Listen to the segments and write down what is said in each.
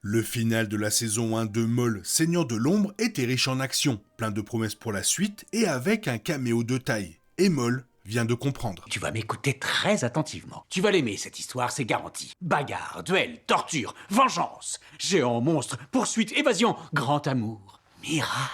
Le final de la saison 1 de Maul, Seigneur de l'Ombre, était riche en action, plein de promesses pour la suite et avec un caméo de taille. Et Maul vient de comprendre. Tu vas m'écouter très attentivement. Tu vas l'aimer, cette histoire, c'est garanti. Bagarre, duel, torture, vengeance, géant, monstre, poursuite, évasion, grand amour, miracle.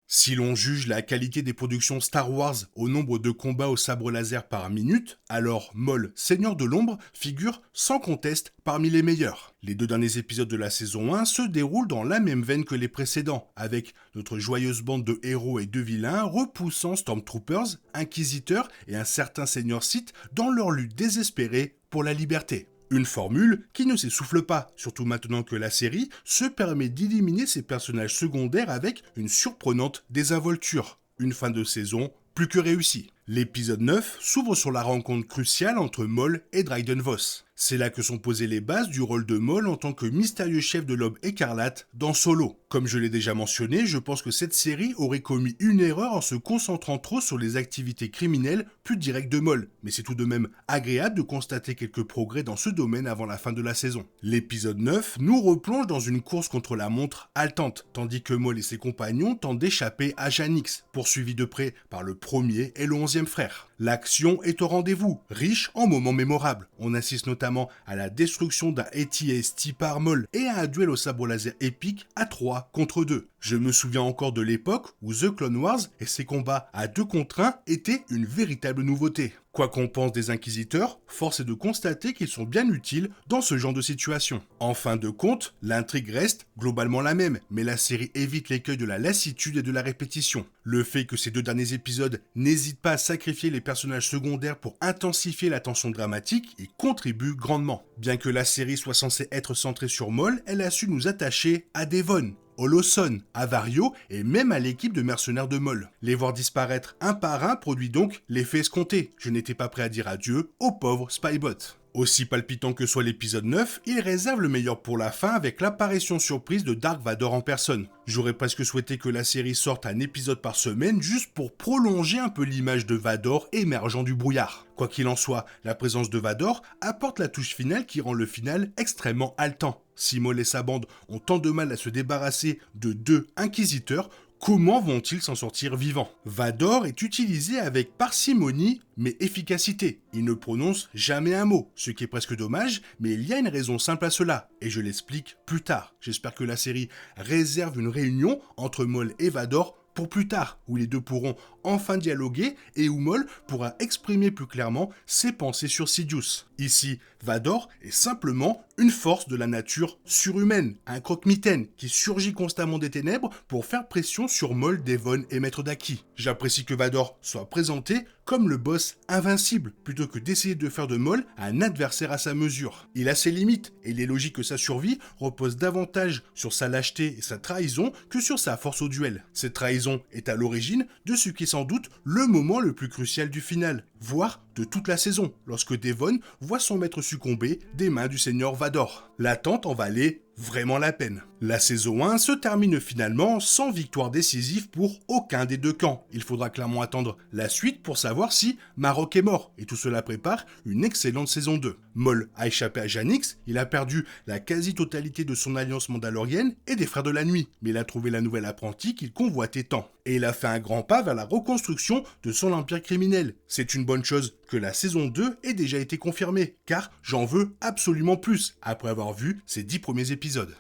Si l'on juge la qualité des productions Star Wars au nombre de combats au sabre laser par minute, alors Maul, Seigneur de l'Ombre, figure sans conteste parmi les meilleurs. Les 2 derniers épisodes de la saison 1 se déroulent dans la même veine que les précédents, avec notre joyeuse bande de héros et de vilains repoussant Stormtroopers, Inquisiteurs et un certain Seigneur Sith dans leur lutte désespérée pour la liberté. Une formule qui ne s'essouffle pas, surtout maintenant que la série se permet d'éliminer ses personnages secondaires avec une surprenante désinvolture. Une fin de saison plus que réussie. L'épisode 9 s'ouvre sur la rencontre cruciale entre Maul et Dryden Voss. C'est là que sont posées les bases du rôle de Maul en tant que mystérieux chef de l'Aube écarlate dans Solo. Comme je l'ai déjà mentionné, je pense que cette série aurait commis une erreur en se concentrant trop sur les activités criminelles plus directes de Maul, mais c'est tout de même agréable de constater quelques progrès dans ce domaine avant la fin de la saison. L'épisode 9 nous replonge dans une course contre la montre haletante, tandis que Maul et ses compagnons tentent d'échapper à Janix, poursuivis de près par le premier et le 11e frère. L'action est au rendez-vous, riche en moments mémorables. On assiste notamment à la destruction d'un AT-ST par Maul et à un duel au sabre laser épique à 3 contre 2. Je me souviens encore de l'époque où The Clone Wars et ses combats à 2 contre 1 étaient une véritable nouveauté. Quoi qu'on pense des Inquisiteurs, force est de constater qu'ils sont bien utiles dans ce genre de situation. En fin de compte, l'intrigue reste globalement la même, mais la série évite l'écueil de la lassitude et de la répétition. Le fait que ces 2 derniers épisodes n'hésitent pas à sacrifier les personnages secondaires pour intensifier la tension dramatique y contribue grandement. Bien que la série soit censée être centrée sur Maul, elle a su nous attacher à Devon, Holoson, Avario et même à l'équipe de mercenaires de Maul. Les voir disparaître un par un produit donc l'effet escompté. Je n'étais pas prêt à dire adieu au pauvre Spybot. Aussi palpitant que soit l'épisode 9, il réserve le meilleur pour la fin avec l'apparition surprise de Dark Vador en personne. J'aurais presque souhaité que la série sorte un épisode par semaine juste pour prolonger un peu l'image de Vador émergeant du brouillard. Quoi qu'il en soit, la présence de Vador apporte la touche finale qui rend le final extrêmement haletant. Si Maul et sa bande ont tant de mal à se débarrasser de 2 Inquisiteurs, comment vont-ils s'en sortir vivants? Vador est utilisé avec parcimonie mais efficacité. Il ne prononce jamais un mot, ce qui est presque dommage, mais il y a une raison simple à cela, et je l'explique plus tard. J'espère que la série réserve une réunion entre Maul et Vador pour plus tard, où les deux pourront enfin dialoguer et où Maul pourra exprimer plus clairement ses pensées sur Sidious. Ici, Vador est simplement une force de la nature surhumaine, un croque-mitaine qui surgit constamment des ténèbres pour faire pression sur Maul, Devon et Maître Daki. J'apprécie que Vador soit présenté comme le boss invincible, plutôt que d'essayer de faire de Maul un adversaire à sa mesure. Il a ses limites, et il est logique que sa survie repose davantage sur sa lâcheté et sa trahison que sur sa force au duel. Cette trahison est à l'origine de ce qui est sans doute le moment le plus crucial du final, voire de toute la saison, lorsque Devon voit son maître succomber des mains du seigneur Vador. L'attente en valait vraiment la peine. La saison 1 se termine finalement sans victoire décisive pour aucun des 2 camps. Il faudra clairement attendre la suite pour savoir si Marok est mort, et tout cela prépare une excellente saison 2. Maul a échappé à Janix, il a perdu la quasi-totalité de son alliance mandalorienne et des Frères de la Nuit, mais il a trouvé la nouvelle apprentie qu'il convoitait tant. Et il a fait un grand pas vers la reconstruction de son empire criminel. C'est une bonne chose que la saison 2 ait déjà été confirmée, car j'en veux absolument plus, après avoir vu ces 10 premiers épisodes.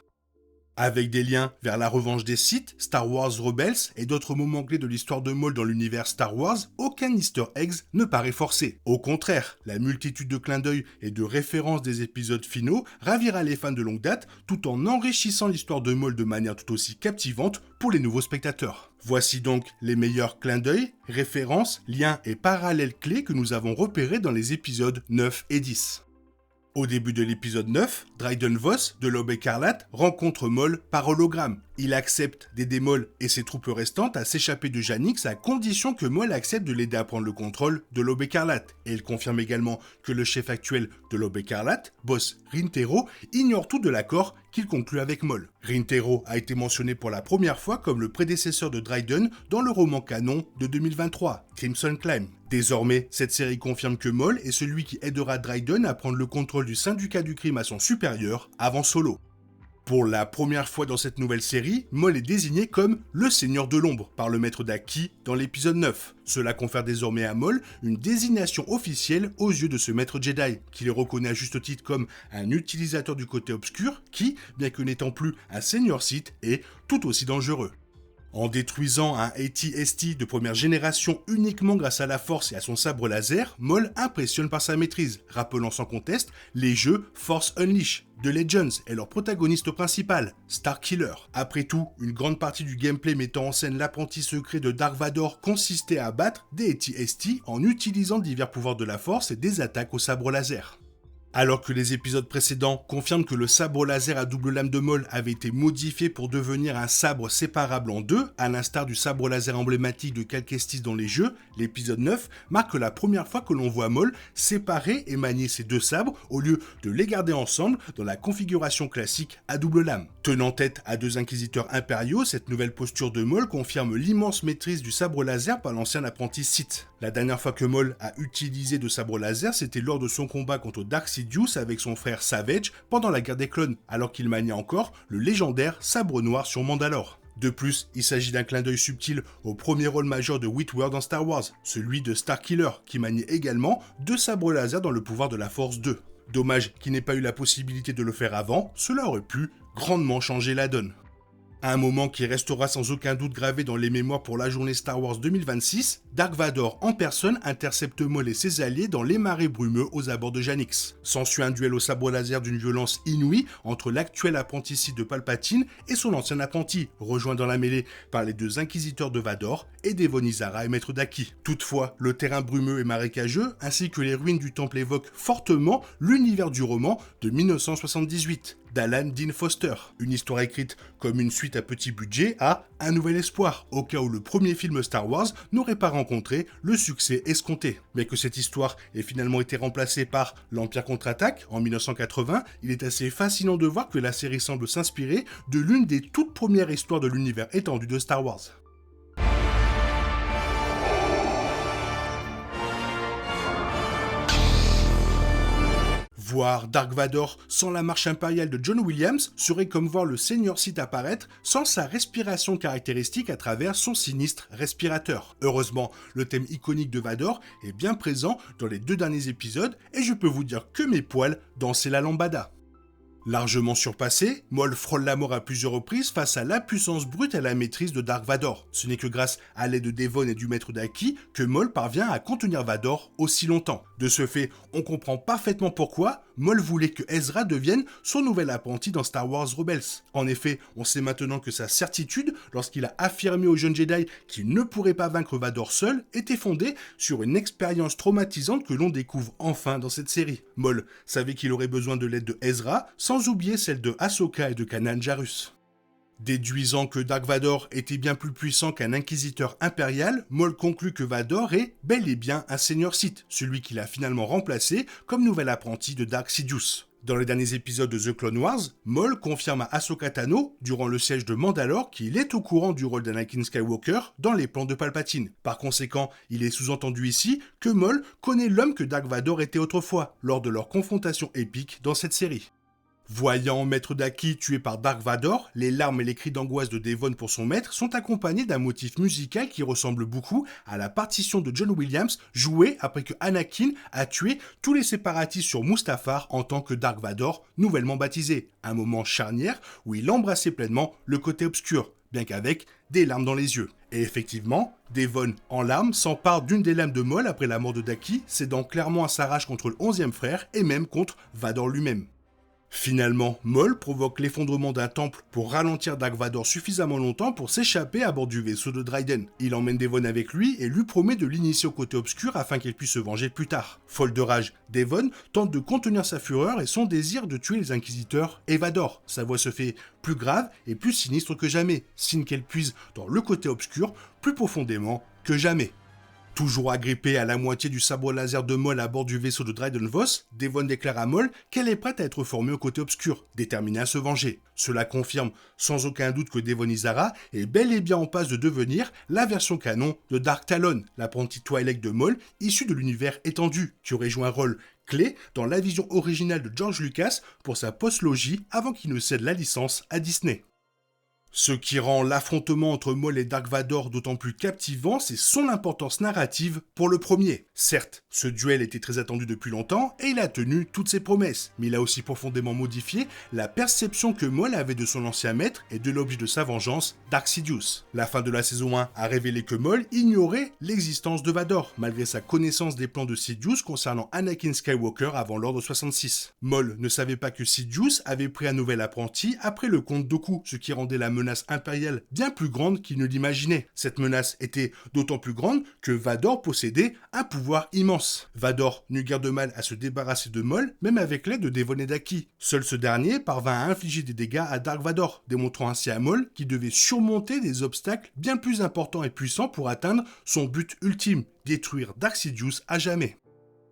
Avec des liens vers la revanche des Sith, Star Wars Rebels et d'autres moments clés de l'histoire de Maul dans l'univers Star Wars, aucun Easter eggs ne paraît forcé. Au contraire, la multitude de clins d'œil et de références des épisodes finaux ravira les fans de longue date tout en enrichissant l'histoire de Maul de manière tout aussi captivante pour les nouveaux spectateurs. Voici donc les meilleurs clins d'œil, références, liens et parallèles clés que nous avons repérés dans les épisodes 9 et 10. Au début de l'épisode 9, Dryden Voss, de l'Aube écarlate, rencontre Maul par hologramme. Il accepte d'aider Maul et ses troupes restantes à s'échapper de Janix à condition que Maul accepte de l'aider à prendre le contrôle de l'Aube écarlate. Et il confirme également que le chef actuel de l'Aube écarlate, Boss Rintero, ignore tout de l'accord qu'il conclut avec Maul. Rintaro a été mentionné pour la première fois comme le prédécesseur de Dryden dans le roman canon de 2023, Crimson Climb. Désormais, cette série confirme que Maul est celui qui aidera Dryden à prendre le contrôle du syndicat du crime à son supérieur avant Solo. Pour la première fois dans cette nouvelle série, Maul est désigné comme le Seigneur de l'Ombre par le maître d'Aki dans l'épisode 9. Cela confère désormais à Maul une désignation officielle aux yeux de ce maître Jedi, qui le reconnaît à juste titre comme un utilisateur du côté obscur qui, bien que n'étant plus un Seigneur Sith, est tout aussi dangereux. En détruisant un AT-ST de première génération uniquement grâce à la force et à son sabre laser, Maul impressionne par sa maîtrise, rappelant sans conteste les jeux Force Unleashed de Legends et leur protagoniste principal, Starkiller. Après tout, une grande partie du gameplay mettant en scène l'apprenti secret de Dark Vador consistait à battre des AT-ST en utilisant divers pouvoirs de la force et des attaques au sabre laser. Alors que les épisodes précédents confirment que le sabre laser à double lame de Maul avait été modifié pour devenir un sabre séparable en deux, à l'instar du sabre laser emblématique de Cal Kestis dans les jeux, l'épisode 9 marque la première fois que l'on voit Maul séparer et manier ses deux sabres au lieu de les garder ensemble dans la configuration classique à double lame. Tenant tête à deux inquisiteurs impériaux, cette nouvelle posture de Maul confirme l'immense maîtrise du sabre laser par l'ancien apprenti Sith. La dernière fois que Maul a utilisé de sabre laser, c'était lors de son combat contre Dark Sidious avec son frère Savage pendant la guerre des clones, alors qu'il maniait encore le légendaire sabre noir sur Mandalore. De plus, il s'agit d'un clin d'œil subtil au premier rôle majeur de Witwer dans Star Wars, celui de Starkiller, qui maniait également deux sabres laser dans le pouvoir de la Force 2. Dommage qu'il n'ait pas eu la possibilité de le faire avant, cela aurait pu grandement changer la donne. À un moment qui restera sans aucun doute gravé dans les mémoires pour la journée Star Wars 2026, Dark Vador en personne intercepte Maul et ses alliés dans les marais brumeux aux abords de Janix. S'ensuit un duel au sabre laser d'une violence inouïe entre l'actuel apprenti Sith de Palpatine et son ancien apprenti, rejoint dans la mêlée par les deux inquisiteurs de Vador et Devon Izara et Maître d'Aki. Toutefois, le terrain brumeux et marécageux, ainsi que les ruines du temple évoquent fortement l'univers du roman de 1978. d'Alan Dean Foster. Une histoire écrite comme une suite à petit budget à Un Nouvel Espoir, au cas où le premier film Star Wars n'aurait pas rencontré le succès escompté. Mais que cette histoire ait finalement été remplacée par L'Empire contre-attaque en 1980, il est assez fascinant de voir que la série semble s'inspirer de l'une des toutes premières histoires de l'univers étendu de Star Wars. Voir Dark Vador sans la marche impériale de John Williams serait comme voir le Seigneur Sith apparaître sans sa respiration caractéristique à travers son sinistre respirateur. Heureusement, le thème iconique de Vador est bien présent dans les 2 derniers épisodes et je peux vous dire que mes poils dansaient la lambada. Largement surpassé, Maul frôle la mort à plusieurs reprises face à l'impuissance brute et à la maîtrise de Dark Vador. Ce n'est que grâce à l'aide de Devon et du maître d'Aki que Maul parvient à contenir Vador aussi longtemps. De ce fait, on comprend parfaitement pourquoi Maul voulait que Ezra devienne son nouvel apprenti dans Star Wars Rebels. En effet, on sait maintenant que sa certitude, lorsqu'il a affirmé aux jeunes Jedi qu'il ne pourrait pas vaincre Vador seul, était fondée sur une expérience traumatisante que l'on découvre enfin dans cette série. Maul savait qu'il aurait besoin de l'aide de Ezra, sans oublier celle de Ahsoka et de Kanan Jarrus. Déduisant que Dark Vador était bien plus puissant qu'un inquisiteur impérial, Maul conclut que Vador est bel et bien un seigneur Sith, celui qu'il a finalement remplacé comme nouvel apprenti de Dark Sidious. Dans les derniers épisodes de The Clone Wars, Maul confirme à Ahsoka Tano, durant le siège de Mandalore, qu'il est au courant du rôle d'Anakin Skywalker dans les plans de Palpatine. Par conséquent, il est sous-entendu ici que Maul connaît l'homme que Dark Vador était autrefois, lors de leur confrontation épique dans cette série. Voyant Maître d'Aki tué par Dark Vador, les larmes et les cris d'angoisse de Devon pour son maître sont accompagnés d'un motif musical qui ressemble beaucoup à la partition de John Williams jouée après que Anakin a tué tous les séparatistes sur Mustafar en tant que Dark Vador nouvellement baptisé. Un moment charnière où il embrassait pleinement le côté obscur, bien qu'avec des larmes dans les yeux. Et effectivement, Devon, en larmes, s'empare d'une des lames de Maul après la mort de Daki, cédant clairement à sa rage contre le 11e frère et même contre Vador lui-même. Finalement, Maul provoque l'effondrement d'un temple pour ralentir Dark Vador suffisamment longtemps pour s'échapper à bord du vaisseau de Dryden. Il emmène Devon avec lui et lui promet de l'initier au côté obscur afin qu'elle puisse se venger plus tard. Folle de rage, Devon tente de contenir sa fureur et son désir de tuer les inquisiteurs et Vador. Sa voix se fait plus grave et plus sinistre que jamais, signe qu'elle puise dans le côté obscur plus profondément que jamais. Toujours agrippée à la moitié du sabre laser de Maul à bord du vaisseau de Dryden Voss, Devon déclare à Maul qu'elle est prête à être formée au côté obscur, déterminée à se venger. Cela confirme sans aucun doute que Devon Izara est bel et bien en passe de devenir la version canon de Dark Talon, l'apprenti Twi'lek de Maul, issu de l'univers étendu, qui aurait joué un rôle clé dans la vision originale de George Lucas pour sa post-logie avant qu'il ne cède la licence à Disney. Ce qui rend l'affrontement entre Maul et Dark Vador d'autant plus captivant, c'est son importance narrative pour le premier. Certes, ce duel était très attendu depuis longtemps et il a tenu toutes ses promesses, mais il a aussi profondément modifié la perception que Maul avait de son ancien maître et de l'objet de sa vengeance, Dark Sidious. La fin de la saison 1 a révélé que Maul ignorait l'existence de Vador, malgré sa connaissance des plans de Sidious concernant Anakin Skywalker avant l'Ordre 66. Maul ne savait pas que Sidious avait pris un nouvel apprenti après le comte Dooku, ce qui rendait la menace impériale bien plus grande qu'il ne l'imaginait. Cette menace était d'autant plus grande que Vador possédait un pouvoir immense. Vador n'eut guère de mal à se débarrasser de Maul, même avec l'aide de Devon et d'Aki. Seul ce dernier parvint à infliger des dégâts à Dark Vador, démontrant ainsi à Maul qu'il devait surmonter des obstacles bien plus importants et puissants pour atteindre son but ultime, détruire Dark Sidious à jamais.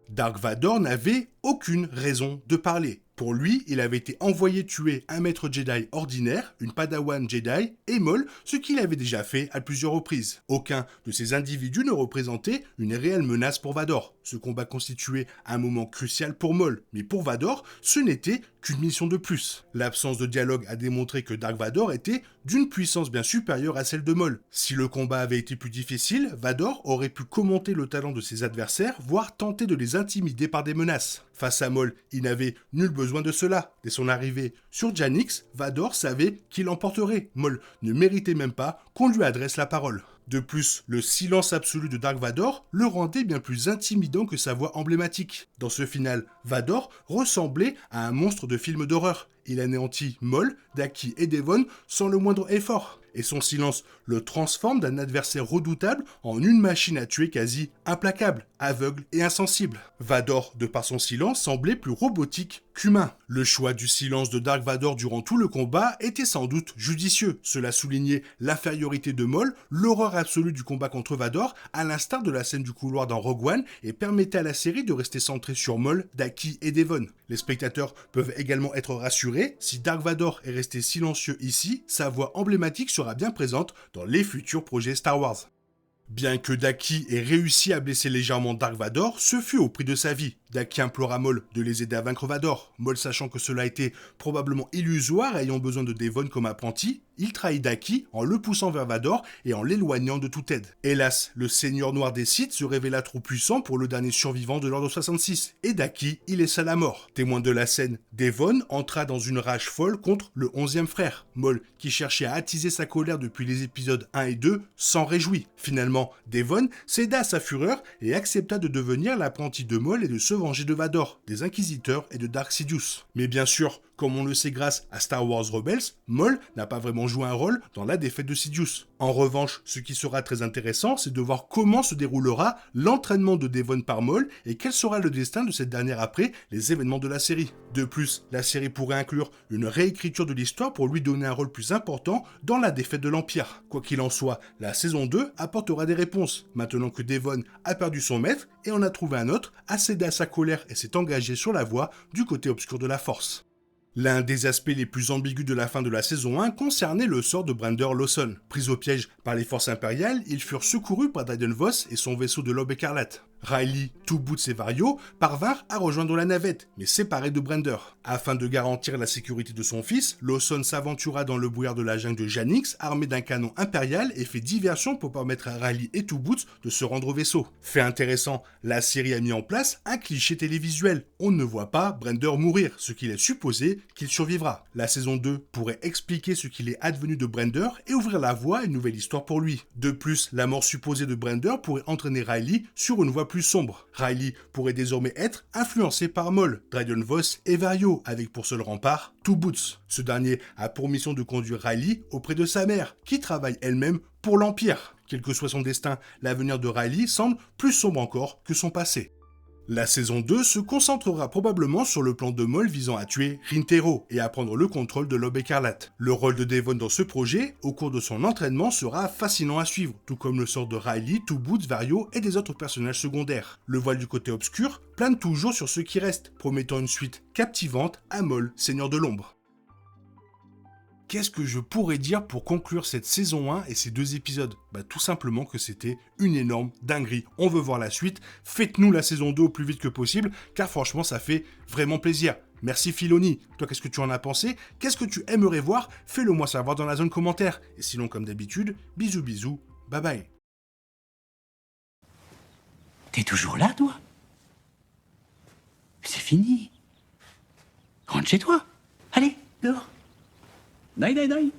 Dark Vador n'avait aucune raison de parler. Pour lui, il avait été envoyé tuer un maître Jedi ordinaire, une Padawan Jedi et Maul, ce qu'il avait déjà fait à plusieurs reprises. Aucun de ces individus ne représentait une réelle menace pour Vador. Ce combat constituait un moment crucial pour Maul, mais pour Vador, ce n'était qu'une mission de plus. L'absence de dialogue a démontré que Dark Vador était d'une puissance bien supérieure à celle de Maul. Si le combat avait été plus difficile, Vador aurait pu commenter le talent de ses adversaires, voire tenter de les intimider par des menaces. Face à Maul, il n'avait nul besoin de cela. Dès son arrivée sur Janix, Vador savait qu'il l'emporterait. Maul ne méritait même pas qu'on lui adresse la parole. De plus, le silence absolu de Dark Vador le rendait bien plus intimidant que sa voix emblématique. Dans ce final, Vador ressemblait à un monstre de film d'horreur. Il anéantit Maul, Daki et Devon sans le moindre effort. Et son silence le transforme d'un adversaire redoutable en une machine à tuer quasi implacable, aveugle et insensible. Vador, de par son silence, semblait plus robotique qu'humain. Le choix du silence de Dark Vador durant tout le combat était sans doute judicieux. Cela soulignait l'infériorité de Maul, l'horreur absolue du combat contre Vador, à l'instar de la scène du couloir dans Rogue One, et permettait à la série de rester centrée sur Maul, Daki et Devon. Les spectateurs peuvent également être rassurés, si Dark Vador est resté silencieux ici, sa voix emblématique sera bien présente dans les futurs projets Star Wars. Bien que Daki ait réussi à blesser légèrement Dark Vador, ce fut au prix de sa vie. Daki implora Maul de les aider à vaincre Vador. Maul, sachant que cela était probablement illusoire et ayant besoin de Devon comme apprenti, il trahit Daki en le poussant vers Vador et en l'éloignant de toute aide. Hélas, le Seigneur Noir des Sith se révéla trop puissant pour le dernier survivant de l'Ordre 66, et Daki y laissa la mort. Témoin de la scène, Devon entra dans une rage folle contre le 11e frère. Maul, qui cherchait à attiser sa colère depuis les épisodes 1 et 2, s'en réjouit. Finalement, Devon céda à sa fureur et accepta de devenir l'apprenti de Maul et de se venger de Vador, des Inquisiteurs et de Dark Sidious. Mais bien sûr, comme on le sait grâce à Star Wars Rebels, Maul n'a pas vraiment joué un rôle dans la défaite de Sidious. En revanche, ce qui sera très intéressant, c'est de voir comment se déroulera l'entraînement de Devon par Maul et quel sera le destin de cette dernière après les événements de la série. De plus, la série pourrait inclure une réécriture de l'histoire pour lui donner un rôle plus important dans la défaite de l'Empire. Quoi qu'il en soit, la saison 2 apportera des réponses, maintenant que Devon a perdu son maître et en a trouvé un autre, a cédé à sa colère et s'est engagé sur la voie du côté obscur de la Force. L'un des aspects les plus ambigus de la fin de la saison 1 concernait le sort de Brander Lawson. Pris au piège par les forces impériales, ils furent secourus par Dryden Voss et son vaisseau de l'Aube écarlate. Riley, Two Boots et Vario parvinrent à rejoindre la navette, mais séparés de Brander. Afin de garantir la sécurité de son fils, Lawson s'aventura dans le brouillard de la jungle de Janix, armé d'un canon impérial et fait diversion pour permettre à Riley et Two Boots de se rendre au vaisseau. Fait intéressant, la série a mis en place un cliché télévisuel. On ne voit pas Brander mourir, ce qui laisse supposer qu'il survivra. La saison 2 pourrait expliquer ce qu'il est advenu de Brander et ouvrir la voie à une nouvelle histoire pour lui. De plus, la mort supposée de Brander pourrait entraîner Riley sur une voie plus sombre. Riley pourrait désormais être influencé par Maul, Dryden Voss et Vario, avec pour seul rempart Two Boots. Ce dernier a pour mission de conduire Riley auprès de sa mère, qui travaille elle-même pour l'Empire. Quel que soit son destin, l'avenir de Riley semble plus sombre encore que son passé. La saison 2 se concentrera probablement sur le plan de Maul visant à tuer Rintero et à prendre le contrôle de l'Aube écarlate. Le rôle de Devon dans ce projet, au cours de son entraînement, sera fascinant à suivre, tout comme le sort de Riley, Two Boots, Vario et des autres personnages secondaires. Le voile du côté obscur plane toujours sur ceux qui restent, promettant une suite captivante à Maul, Seigneur de l'Ombre. Qu'est-ce que je pourrais dire pour conclure cette saison 1 et ces 2 épisodes ? Tout simplement que c'était une énorme dinguerie. On veut voir la suite, faites-nous la saison 2 au plus vite que possible, car franchement ça fait vraiment plaisir. Merci Filoni, toi qu'est-ce que tu en as pensé ? Qu'est-ce que tu aimerais voir ? Fais-le moi savoir dans la zone commentaire. Et sinon comme d'habitude, bisous bisous, bye bye. T'es toujours là, toi? C'est fini. Rentre chez toi. Allez, dehors. Dai, dai, dai.